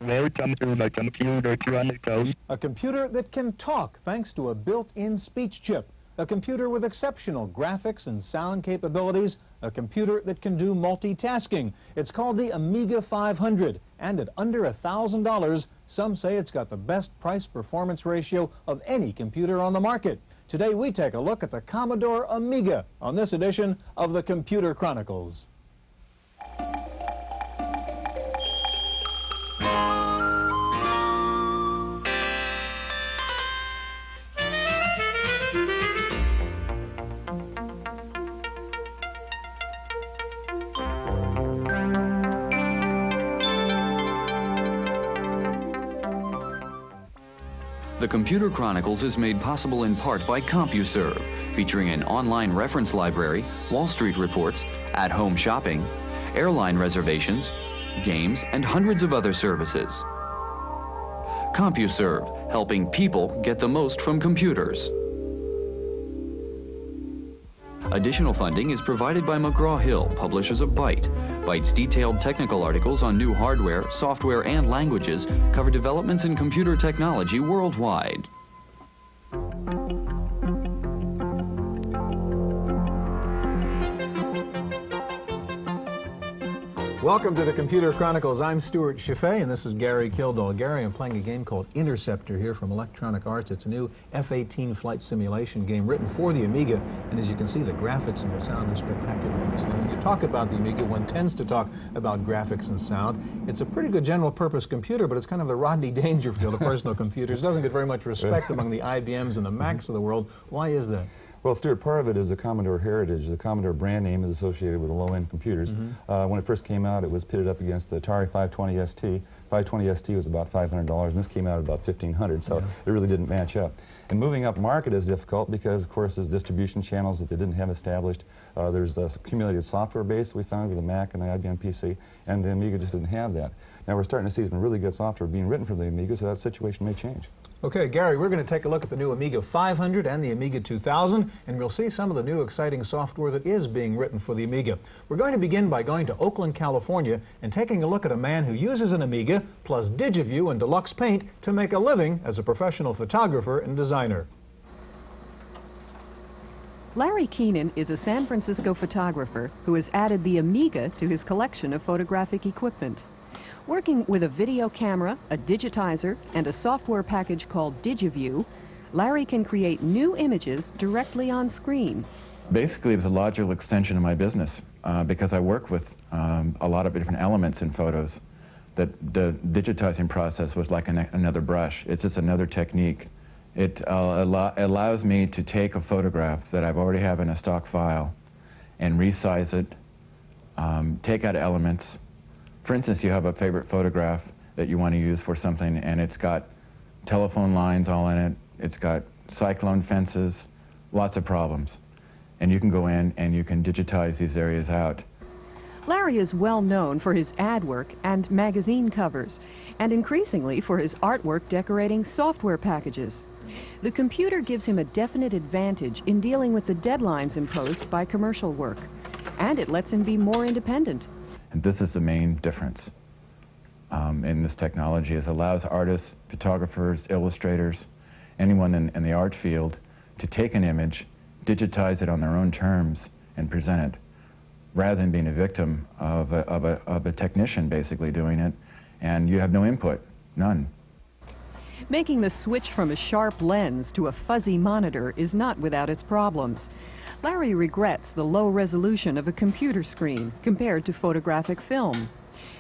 Welcome to the Computer Chronicles. A computer that can talk thanks to a built-in speech chip. A computer with exceptional graphics and sound capabilities. A computer that can do multitasking. It's called the Amiga 500, and at under $1,000, some say it's got the best price-performance ratio of any computer on the market. Today we take a look at the Commodore Amiga on this edition of the Computer Chronicles. The Computer Chronicles is made possible in part by CompuServe, featuring an online reference library, Wall Street reports, at-home shopping, airline reservations, games, and hundreds of other services. CompuServe, helping people get the most from computers. Additional funding is provided by McGraw-Hill, publishers of Byte. Byte's detailed technical articles on new hardware, software, and languages cover developments in computer technology worldwide. Welcome to the Computer Chronicles. I'm Stewart, Cheifet, and this is Gary Kildall. Gary, I'm playing a game called Interceptor here from Electronic Arts. It's a new F-18 flight simulation game written for the Amiga, and as you can see, the graphics and the sound are spectacular. So when you talk about the Amiga, one tends to talk about graphics and sound. It's a pretty good general-purpose computer, but it's kind of the Rodney Dangerfield of personal computers. It doesn't get very much respect among the IBMs and the Macs of the world. Why is that? Well, Stewart, part of it is the Commodore heritage. The Commodore brand name is associated with the low-end computers. When it first came out, it was pitted up against the Atari 520 ST. 520 ST was about $500, and this came out at about $1,500, so it really didn't match up. And moving up market is difficult because, of course, there's distribution channels that they didn't have established. There's a accumulated software base we found with the Mac and the IBM PC, and the Amiga just didn't have that. Now we're starting to see some really good software being written for the Amiga, so that situation may change. Okay, Gary, we're going to take a look at the new Amiga 500 and the Amiga 2000, and we'll see some of the new exciting software that is being written for the Amiga. We're going to begin by going to Oakland, California, and taking a look at a man who uses an Amiga plus DigiView and Deluxe Paint to make a living as a professional photographer and designer. Larry Keenan is a San Francisco photographer who has added the Amiga to his collection of photographic equipment. Working with a video camera, a digitizer, and a software package called DigiView, Larry can create new images directly on screen. Basically, it was a logical extension of my business because I work with a lot of different elements in photos. The digitizing process was like another brush. It's just another technique. It allows me to take a photograph that I've already have in a stock file and resize it, take out elements. For instance, you have a favorite photograph that you want to use for something, and it's got telephone lines all in it, it's got cyclone fences, lots of problems. And you can go in and you can digitize these areas out. Larry is well known for his ad work and magazine covers, and increasingly for his artwork decorating software packages. The computer gives him a definite advantage in dealing with the deadlines imposed by commercial work, and it lets him be more independent. And this is the main difference in this technology. It allows artists, photographers, illustrators, anyone in the art field to take an image, digitize it on their own terms, and present it, rather than being a victim of a technician basically doing it, and you have no input, none. Making the switch from a sharp lens to a fuzzy monitor is not without its problems. Larry regrets the low resolution of a computer screen compared to photographic film,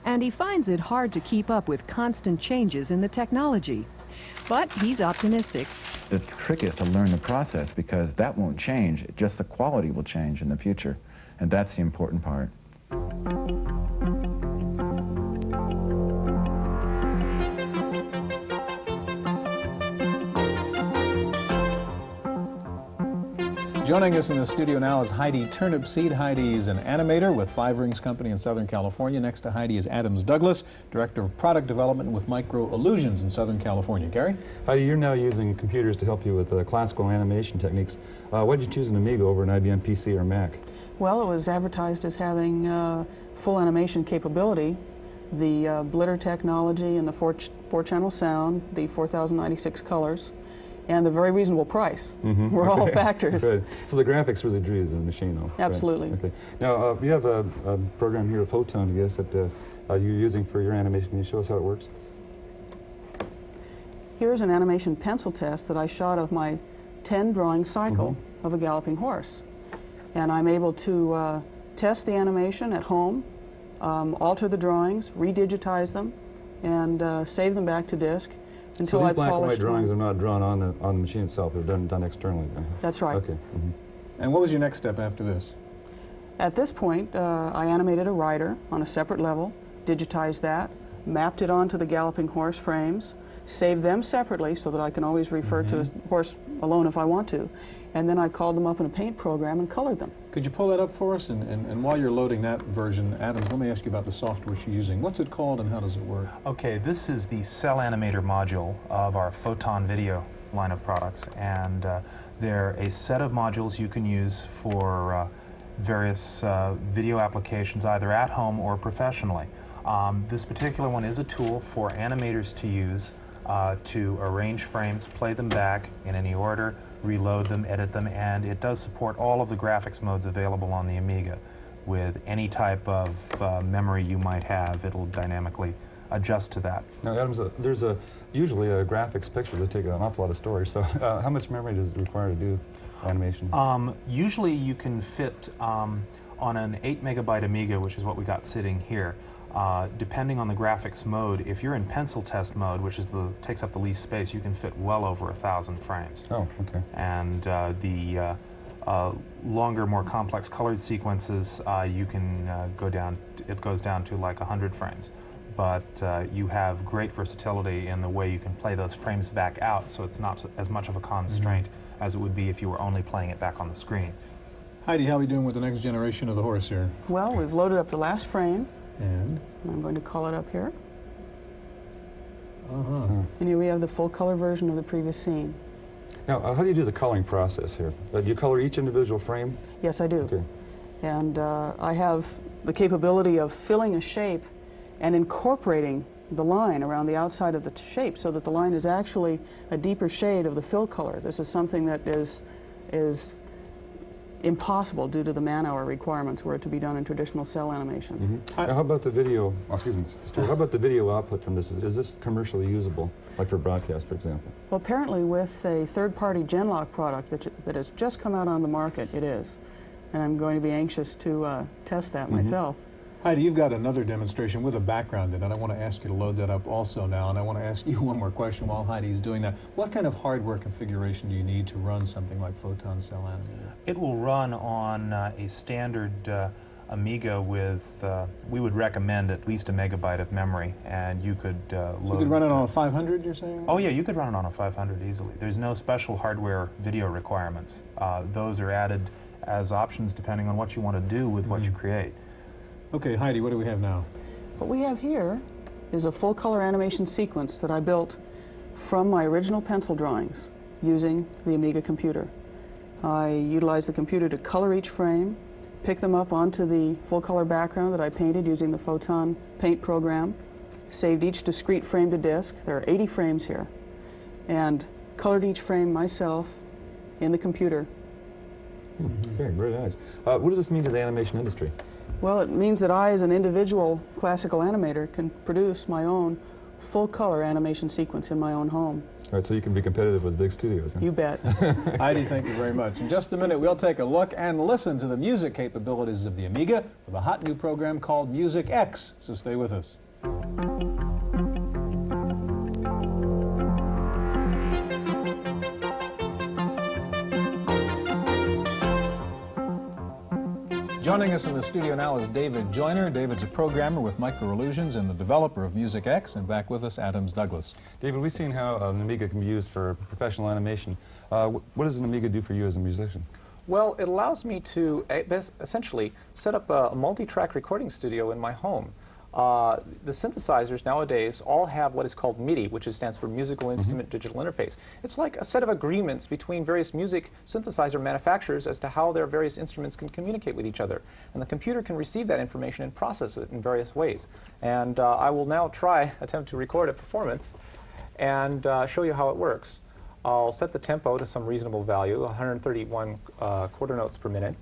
and he finds it hard to keep up with constant changes in the technology. But he's optimistic. The trick is to learn the process, because that won't change, just the quality will change in the future, and that's the important part. Joining us in the studio now is Heidi Turnipseed. Heidi's an animator with Five Rings Company in Southern California. Next to Heidi is Adams Douglas, Director of Product Development with Micro Illusions in Southern California. Gary? Heidi, you're now using computers to help you with classical animation techniques. Why did you choose an Amiga over an IBM PC or Mac? Well, it was advertised as having full animation capability, the blitter technology and the four-channel sound, the 4096 colors, and the very reasonable price were all factors. Good. So the graphics really drew the machine, though. Absolutely. Right. Okay. Now, we have a program here, Photon, I guess, that you're using for your animation. Can you show us how it works? Here's an animation pencil test that I shot of my 10-drawing cycle of a galloping horse. And I'm able to test the animation at home, alter the drawings, redigitize them, and save them back to disk until I polish them. So these black and white drawings are not drawn on the machine itself, they're done externally then? That's right. Okay. And what was your next step after this? At this point, I animated a rider on a separate level, digitized that, mapped it onto the galloping horse frames, saved them separately so that I can always refer to the horse alone if I want to, and then I called them up in a paint program and colored them. Could you pull that up for us? And while you're loading that version, Adams, let me ask you about the software you're using. What's it called and how does it work? Okay, this is the Cell Animator module of our Photon Video line of products, and they're a set of modules you can use for various video applications, either at home or professionally. This particular one is a tool for animators to use to arrange frames, play them back in any order, reload them, edit them, and it does support all of the graphics modes available on the Amiga. With any type of memory you might have, it'll dynamically adjust to that. Now, Adams, there's usually graphics pictures that take an awful lot of storage, so how much memory does it require to do animation? Usually you can fit on an 8-megabyte Amiga, which is what we got sitting here. Depending on the graphics mode, if you're in pencil test mode, which is takes up the least space, you can fit well over 1,000 frames. Oh, okay. And the longer, more complex colored sequences, you can go down. It goes down to like 100 frames. But you have great versatility in the way you can play those frames back out, so it's not as much of a constraint as it would be if you were only playing it back on the screen. Heidi, how are we doing with the next generation of the horse here? Well, we've loaded up the last frame. And I'm going to call it up here. And here we have the full color version of the previous scene. Now, how do you do the coloring process here? Do you color each individual frame? Yes, I do. Okay. And I have the capability of filling a shape and incorporating the line around the outside of the shape so that the line is actually a deeper shade of the fill color. This is something that is impossible due to the man-hour requirements were it to be done in traditional cell animation. Now, how about the video, excuse me, Stewart, how about the video output from this? Is this commercially usable, like for broadcast, for example? Well, apparently with a third-party Genlock product that has just come out on the market, it is. And I'm going to be anxious to test that myself. Heidi, you've got another demonstration with a background in it. I want to ask you to load that up also now, and I want to ask you one more question while Heidi's doing that. What kind of hardware configuration do you need to run something like Photon Cell Animator? It will run on a standard Amiga with, we would recommend at least 1 megabyte of memory, and you could load... You could run it on a 500, you're saying? Oh yeah, you could run it on a 500 easily. There's no special hardware video requirements. Those are added as options depending on what you want to do with what you create. Okay, Heidi, what do we have now? What we have here is a full color animation sequence that I built from my original pencil drawings using the Amiga computer. I utilized the computer to color each frame, pick them up onto the full color background that I painted using the Photon paint program, saved each discrete frame to disk. There are 80 frames here, and colored each frame myself in the computer. Okay, very nice. What does this mean to the animation industry? Well, it means that I, as an individual classical animator, can produce my own full-color animation sequence in my own home. All right, so you can be competitive with big studios, huh? You bet. Heidi, thank you very much. In just a minute, we'll take a look and listen to the music capabilities of the Amiga with a hot new program called Music X, so stay with us. Joining us in the studio now is David Joyner. David's a programmer with Microillusions and the developer of Music X, and back with us, Adams Douglas. David, we've seen how an Amiga can be used for professional animation. What does an Amiga do for you as a musician? Well, it allows me to essentially set up a multi-track recording studio in my home. the synthesizers nowadays all have what is called MIDI, which stands for Musical Instrument Digital Interface. It's like a set of agreements between various music synthesizer manufacturers as to how their various instruments can communicate with each other. And the computer can receive that information and process it in various ways. And I will now attempt to record a performance and show you how it works. I'll set the tempo to some reasonable value, 131 quarter notes per minute.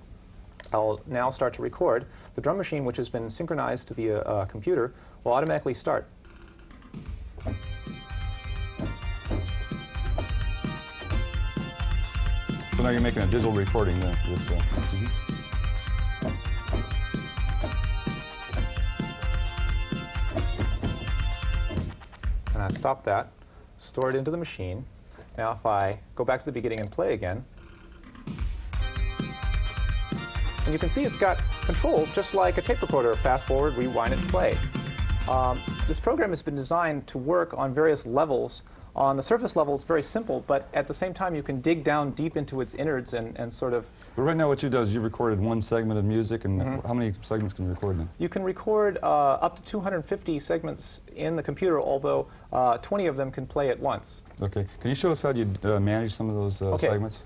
I'll now start to record. The drum machine, which has been synchronized to the computer, will automatically start. So now you're making a digital recording there. And I stop that, store it into the machine. Now if I go back to the beginning and play again, and you can see it's got controls just like a tape recorder, fast forward, rewind, and play. This program has been designed to work on various levels. On the surface level, it's very simple, but at the same time, you can dig down deep into its innards and sort of... But right now what you do is you recorded one segment of music, and how many segments can you record then? You can record up to 250 segments in the computer, although 20 of them can play at once. Okay. Can you show us how you manage some of those segments?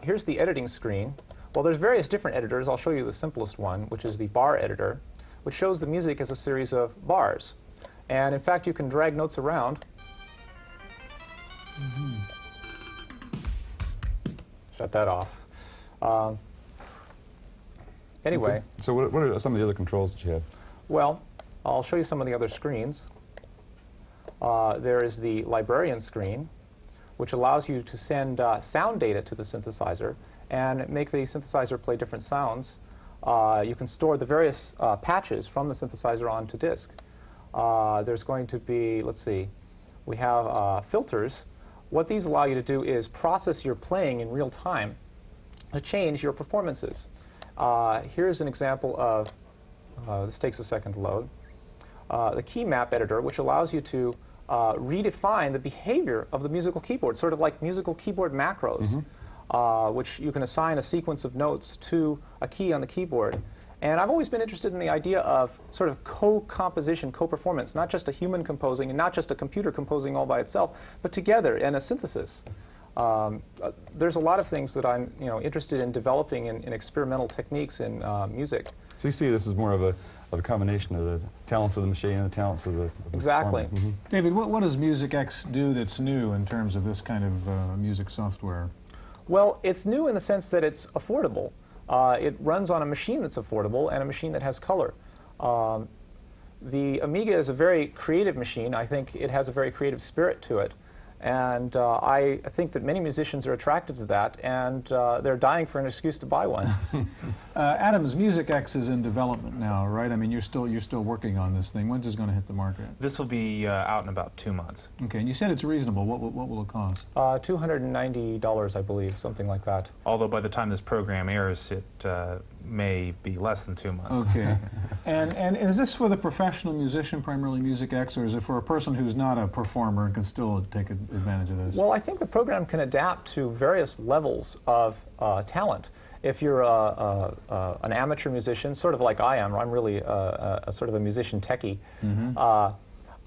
Here's the editing screen. Well, there's various different editors. I'll show you the simplest one, which is the bar editor, which shows the music as a series of bars. And in fact, you can drag notes around. Shut that off. Anyway. Okay. So what are some of the other controls that you have? Well, I'll show you some of the other screens. There is the librarian screen, which allows you to send sound data to the synthesizer and make the synthesizer play different sounds. You can store the various patches from the synthesizer onto disk. There's going to be, let's see, we have filters. What these allow you to do is process your playing in real time to change your performances. Here's an example of, this takes a second to load, the key map editor, which allows you to redefine the behavior of the musical keyboard, sort of like musical keyboard macros. Which you can assign a sequence of notes to a key on the keyboard. And I've always been interested in the idea of sort of co-composition, co-performance, not just a human composing and not just a computer composing all by itself, but together in a synthesis. There's a lot of things that I'm interested in developing in experimental techniques in music. So you see this is more of a combination of the talents of the machine and the talents of the Exactly. David, what does MusicX do that's new in terms of this kind of music software? Well, it's new in the sense that it's affordable. It runs on a machine that's affordable and a machine that has color. The Amiga is a very creative machine. I think it has a very creative spirit to it. And I think that many musicians are attracted to that, and they're dying for an excuse to buy one. Adams, MusicX is in development now, right? I mean, you're still working on this thing. When's this going to hit the market? This will be out in about 2 months. Okay, and you said it's reasonable. What will it cost? $290, I believe, something like that. Although by the time this program airs, it may be less than 2 months. Okay. And is this for the professional musician, primarily MusicX, or is it for a person who's not a performer and can still take advantage of this? Well, I think the program can adapt to various levels of talent. If you're an amateur musician, sort of like I am, I'm really a sort of a musician techie,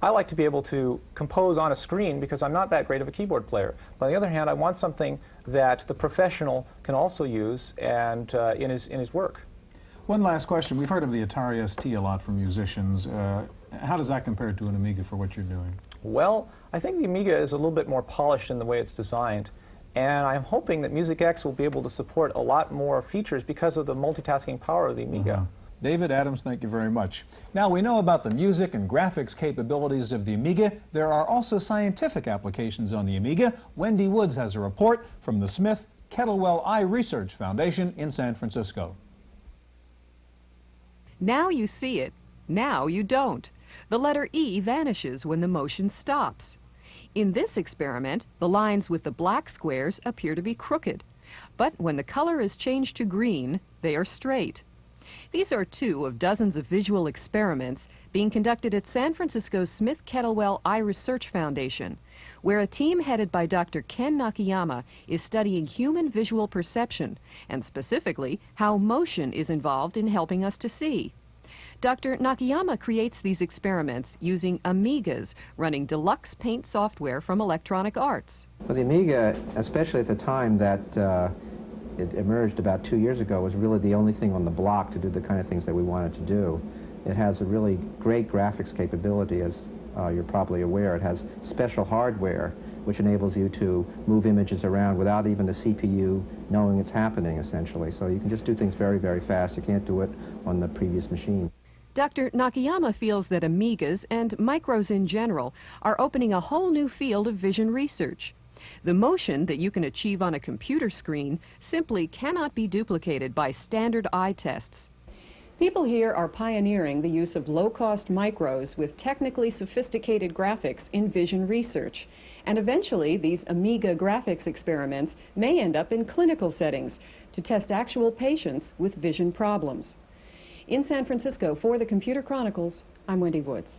I like to be able to compose on a screen because I'm not that great of a keyboard player. But on the other hand, I want something that the professional can also use and in his work. One last question. We've heard of the Atari ST a lot from musicians. How does that compare to an Amiga for what you're doing? Well, I think the Amiga is a little bit more polished in the way it's designed. And I'm hoping that MusicX will be able to support a lot more features because of the multitasking power of the Amiga. David, Adams, thank you very much. Now we know about the music and graphics capabilities of the Amiga. There are also scientific applications on the Amiga. Wendy Woods has a report from the Smith Kettlewell Eye Research Foundation in San Francisco. Now you see it. Now you don't. The letter E vanishes when the motion stops. In this experiment, the lines with the black squares appear to be crooked. But when the color is changed to green, they are straight. These are two of dozens of visual experiments being conducted at San Francisco's Smith Kettlewell Eye Research Foundation, where a team headed by Dr. Ken Nakayama is studying human visual perception, and specifically how motion is involved in helping us to see. Dr. Nakayama creates these experiments using Amigas, running deluxe paint software from Electronic Arts. Well, the Amiga, especially at the time that it emerged about 2 years ago, was really the only thing on the block to do the kind of things that we wanted to do. It has a really great graphics capability, as you're probably aware. It has special hardware which enables you to move images around without even the CPU knowing it's happening, essentially. So you can just do things very, very fast. You can't do it on the previous machine. Dr. Nakayama feels that Amigas and micros in general are opening a whole new field of vision research. The motion that you can achieve on a computer screen simply cannot be duplicated by standard eye tests. People here are pioneering the use of low-cost micros with technically sophisticated graphics in vision research. And eventually, these Amiga graphics experiments may end up in clinical settings to test actual patients with vision problems. In San Francisco, for the Computer Chronicles, I'm Wendy Woods.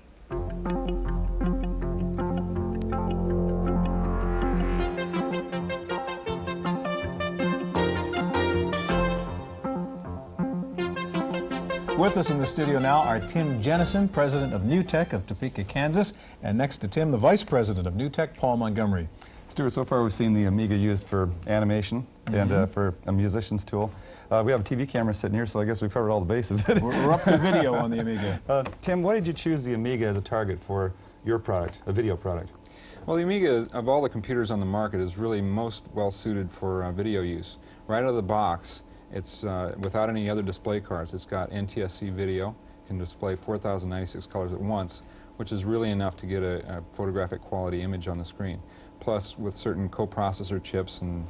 With us in the studio now are Tim Jennison, president of NewTek of Topeka, Kansas, and next to Tim, the vice president of NewTek, Paul Montgomery. Stuart, so far we've seen the Amiga used for animation and for a musician's tool. We have a TV camera sitting here, so I guess we've covered all the bases. We're up to video on the Amiga. Tim, why did you choose the Amiga as a target for your product, a video product? Well, the Amiga, of all the computers on the market, is really most well suited for video use. Right out of the box, it's without any other display cards. It's got NTSC video, can display 4,096 colors at once, which is really enough to get a photographic quality image on the screen. Plus, with certain coprocessor chips and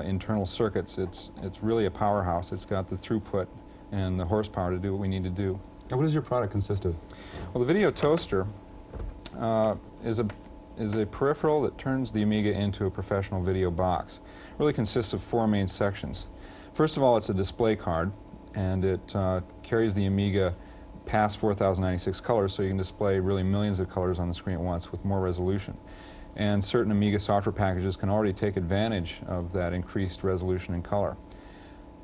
internal circuits, it's really a powerhouse. It's got the throughput and the horsepower to do what we need to do. And what does your product consist of? Well, the video toaster is a peripheral that turns the Amiga into a professional video box. It really consists of 4 main sections. First of all, it's a display card, and it carries the Amiga past 4,096 colors, so you can display really millions of colors on the screen at once with more resolution. And certain Amiga software packages can already take advantage of that increased resolution and color.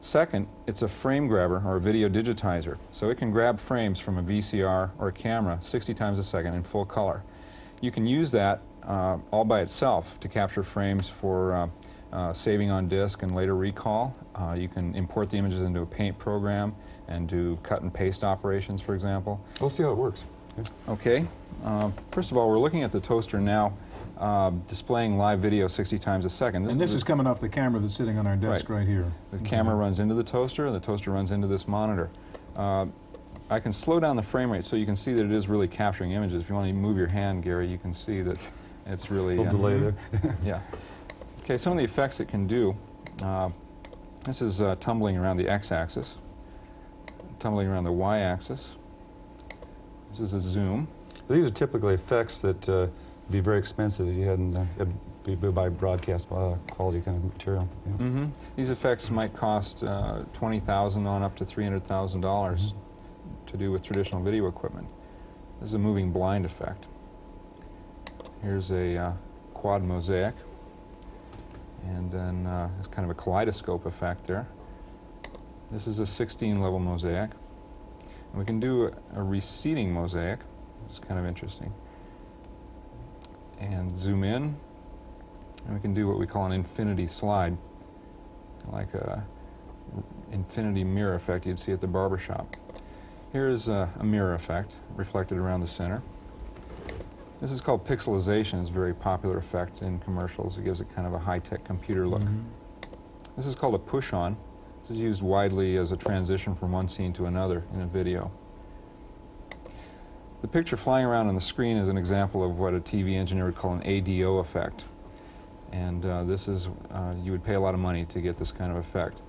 Second, it's a frame grabber, or a video digitizer, so it can grab frames from a VCR or a camera 60 times a second in full color. You can use that all by itself to capture frames for saving on disk and later recall. You can import the images into a paint program and do cut and paste operations, for example. We'll see how it works. Okay. First of all, we're looking at the toaster now displaying live video 60 times a second. This is coming off the camera that's sitting on our desk right here. The camera runs into the toaster, and the toaster runs into this monitor. I can slow down the frame rate so you can see that it is really capturing images. If you want to move your hand, Gary, you can see that it's really... A little delay there. Yeah. Okay, some of the effects it can do. This is tumbling around the x-axis, tumbling around the y-axis. This is a zoom. These are typically effects that would be very expensive if you hadn't be by broadcast quality kind of material. Yeah. These effects might cost $20,000 on up to $300,000 to do with traditional video equipment. This is a moving blind effect. Here's a quad mosaic, and then there's kind of a kaleidoscope effect there. This is a 16-level mosaic. And we can do a receding mosaic, which is kind of interesting. And zoom in, and we can do what we call an infinity slide, like a infinity mirror effect you'd see at the barber shop. Here's a mirror effect reflected around the center. This is called pixelization. It's a very popular effect in commercials. It gives it kind of a high-tech computer look. This is called a push-on. This is used widely as a transition from one scene to another in a video. The picture flying around on the screen is an example of what a TV engineer would call an ADO effect. And this is, you would pay a lot of money to get this kind of effect.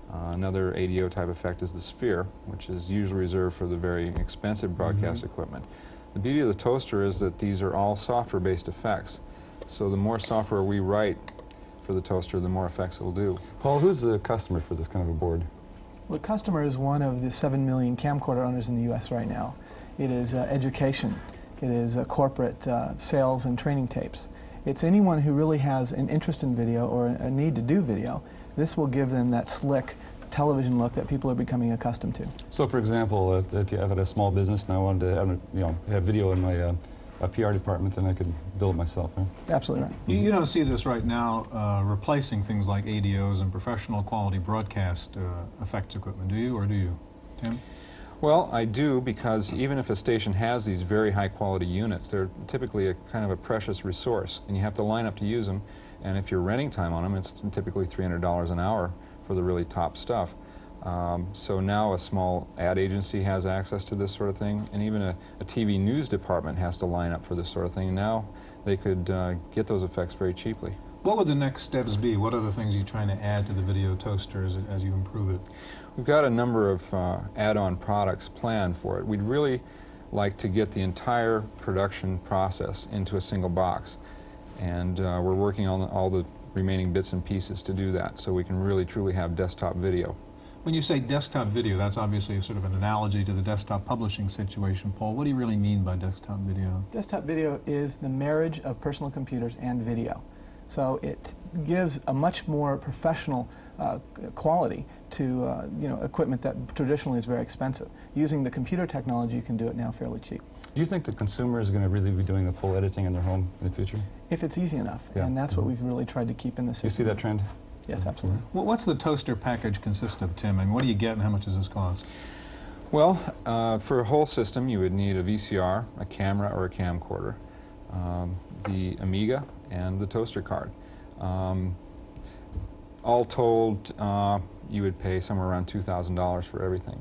Another ADO type effect is the sphere, which is usually reserved for the very expensive broadcast equipment. The beauty of the toaster is that these are all software-based effects. So the more software we write for the toaster, the more effects it will do. Paul, who's the customer for this kind of a board? Well, the customer is one of the 7 million camcorder owners in the U.S. right now. It is education. It is corporate sales and training tapes. It's anyone who really has an interest in video or a need to do video. This will give them that slick, television look that people are becoming accustomed to. So, for example, if you have a small business and I wanted to have video in my PR department, then I could build it myself. Right? Absolutely right. You don't see this right now replacing things like ADOs and professional quality broadcast effects equipment, do you, or do you, Tim? Well, I do, because even if a station has these very high quality units, they're typically a kind of a precious resource, and you have to line up to use them, and if you're renting time on them, it's typically $300 an hour for the really top stuff. So now a small ad agency has access to this sort of thing, and even a TV news department has to line up for this sort of thing. Now they could get those effects very cheaply. What would the next steps be? What are the things you're trying to add to the video toaster as you improve it? We've got a number of add-on products planned for it. We'd really like to get the entire production process into a single box, and we're working on all the remaining bits and pieces to do that, so we can really truly have desktop video. When you say desktop video, that's obviously sort of an analogy to the desktop publishing situation. Paul, what do you really mean by desktop video? Desktop video is the marriage of personal computers and video. So it gives a much more professional quality to equipment that traditionally is very expensive. Using the computer technology, you can do it now fairly cheap. Do you think the consumer is going to really be doing the full editing in their home in the future? If it's easy enough, and that's what we've really tried to keep in the system. You see that trend? Yes, absolutely. Well, what's the toaster package consist of, Tim? And what do you get and how much does this cost? Well, for a whole system, you would need a VCR, a camera, or a camcorder, the Amiga, and the toaster card. All told, you would pay somewhere around $2,000 for everything.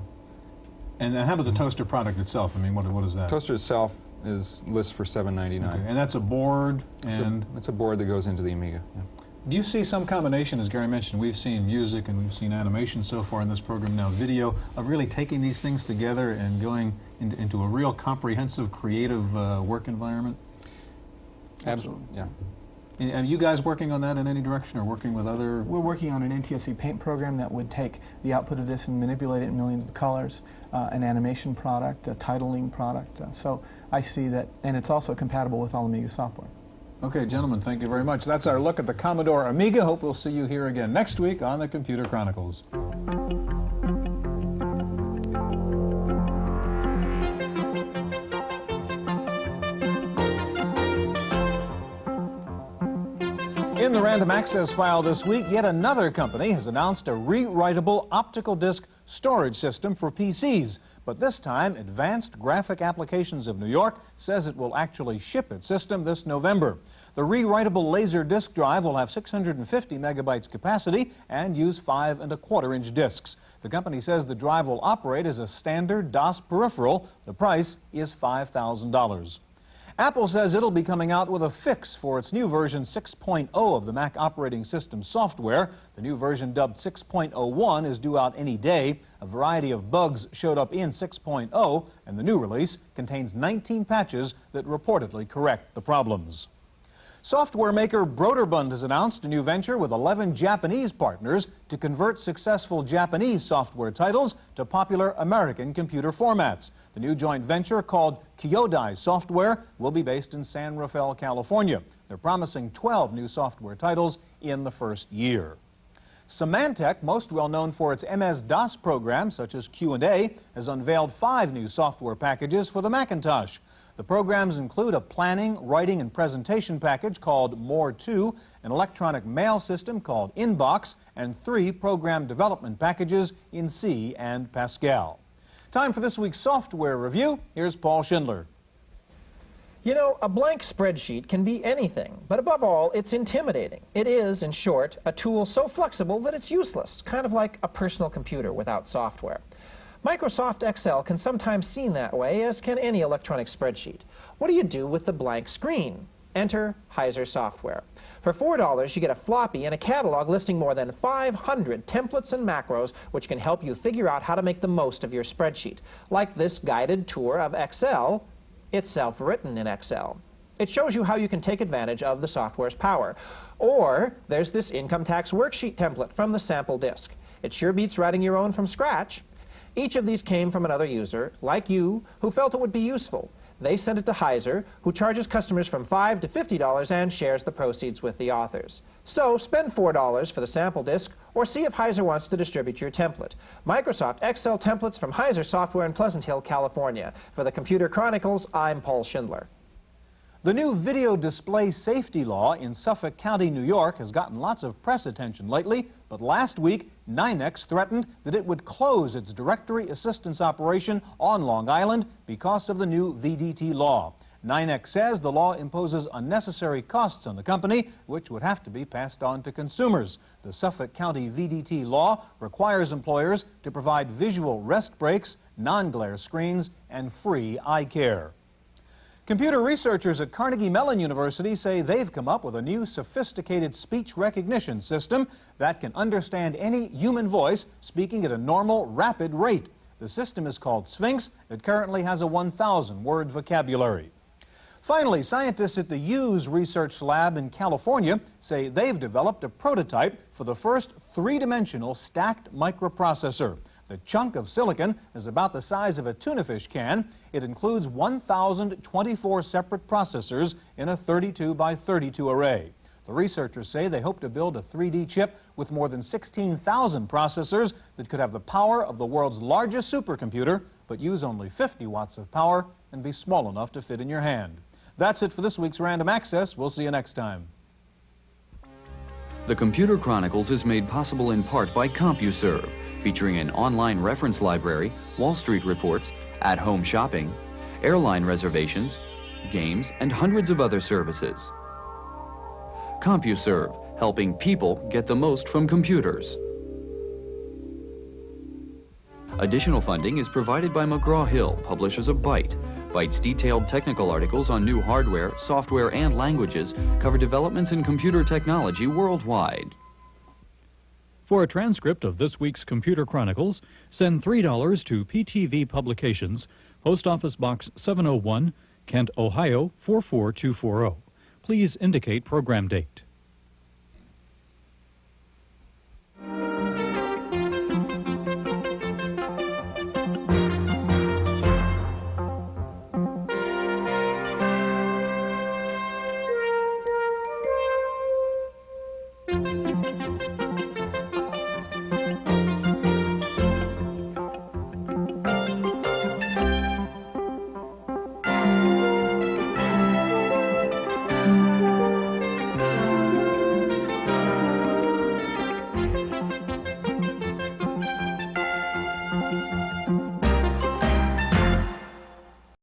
And how about the toaster product itself? I mean, what is that? The toaster itself lists for $799. Okay. And that's a board and... It's a board that goes into the Amiga. Yeah. Do you see some combination, as Gary mentioned, we've seen music and we've seen animation so far in this program, now video, of really taking these things together and going into a real comprehensive, creative work environment? Absolutely, yeah. And are you guys working on that in any direction, or working with other... We're working on an NTSC paint program that would take the output of this and manipulate it in millions of colors, an animation product, a titling product. So I see that, and it's also compatible with all Amiga software. Okay, gentlemen, thank you very much. That's our look at the Commodore Amiga. Hope we'll see you here again next week on the Computer Chronicles. In the Random Access file this week, yet another company has announced a rewritable optical disc storage system for PCs. But this time, Advanced Graphic Applications of New York says it will actually ship its system this November. The rewritable laser disk drive will have 650 megabytes capacity and use 5 1/4-inch disks. The company says the drive will operate as a standard DOS peripheral. The price is $5,000. Apple says it'll be coming out with a fix for its new version 6.0 of the Mac operating system software. The new version, dubbed 6.01, is due out any day. A variety of bugs showed up in 6.0, and the new release contains 19 patches that reportedly correct the problems. Software maker Broderbund has announced a new venture with 11 Japanese partners to convert successful Japanese software titles to popular American computer formats. The new joint venture, called Kyodai Software, will be based in San Rafael, California. They're promising 12 new software titles in the first year. Symantec, most well known for its MS-DOS programs such as Q&A, has unveiled 5 new software packages for the Macintosh. The programs include a planning, writing, and presentation package called More2, an electronic mail system called Inbox, and 3 program development packages in C and Pascal. Time for this week's software review. Here's Paul Schindler. You know, a blank spreadsheet can be anything, but above all, it's intimidating. It is, in short, a tool so flexible that it's useless, kind of like a personal computer without software. Microsoft Excel can sometimes seem that way, as can any electronic spreadsheet. What do you do with the blank screen? Enter Heiser software. For $4, you get a floppy and a catalog listing more than 500 templates and macros, which can help you figure out how to make the most of your spreadsheet. Like this guided tour of Excel. It's self-written in Excel. It shows you how you can take advantage of the software's power. Or there's this income tax worksheet template from the sample disk. It sure beats writing your own from scratch. Each of these came from another user, like you, who felt it would be useful. They send it to Heiser, who charges customers from $5 to $50 and shares the proceeds with the authors. So spend $4 for the sample disk, or see if Heiser wants to distribute your template. Microsoft Excel templates from Heiser Software in Pleasant Hill, California. For the Computer Chronicles, I'm Paul Schindler. The new video display safety law in Suffolk County, New York has gotten lots of press attention lately, but last week, NYNEX threatened that it would close its directory assistance operation on Long Island because of the new VDT law. NYNEX says the law imposes unnecessary costs on the company, which would have to be passed on to consumers. The Suffolk County VDT law requires employers to provide visual rest breaks, non-glare screens, and free eye care. Computer researchers at Carnegie Mellon University say they've come up with a new sophisticated speech recognition system that can understand any human voice speaking at a normal, rapid rate. The system is called Sphinx. It currently has a 1,000-word vocabulary. Finally, scientists at the Hughes Research Lab in California say they've developed a prototype for the first three-dimensional stacked microprocessor. The chunk of silicon is about the size of a tuna fish can. It includes 1,024 separate processors in a 32 by 32 array. The researchers say they hope to build a 3D chip with more than 16,000 processors that could have the power of the world's largest supercomputer, but use only 50 watts of power and be small enough to fit in your hand. That's it for this week's Random Access. We'll see you next time. The Computer Chronicles is made possible in part by CompuServe, featuring an online reference library, Wall Street reports, at-home shopping, airline reservations, games, and hundreds of other services. CompuServe, helping people get the most from computers. Additional funding is provided by McGraw-Hill, publishers of Byte. Byte's detailed technical articles on new hardware, software, and languages cover developments in computer technology worldwide. For a transcript of this week's Computer Chronicles, send $3 to PTV Publications, Post Office Box 701, Kent, Ohio 44240. Please indicate program date.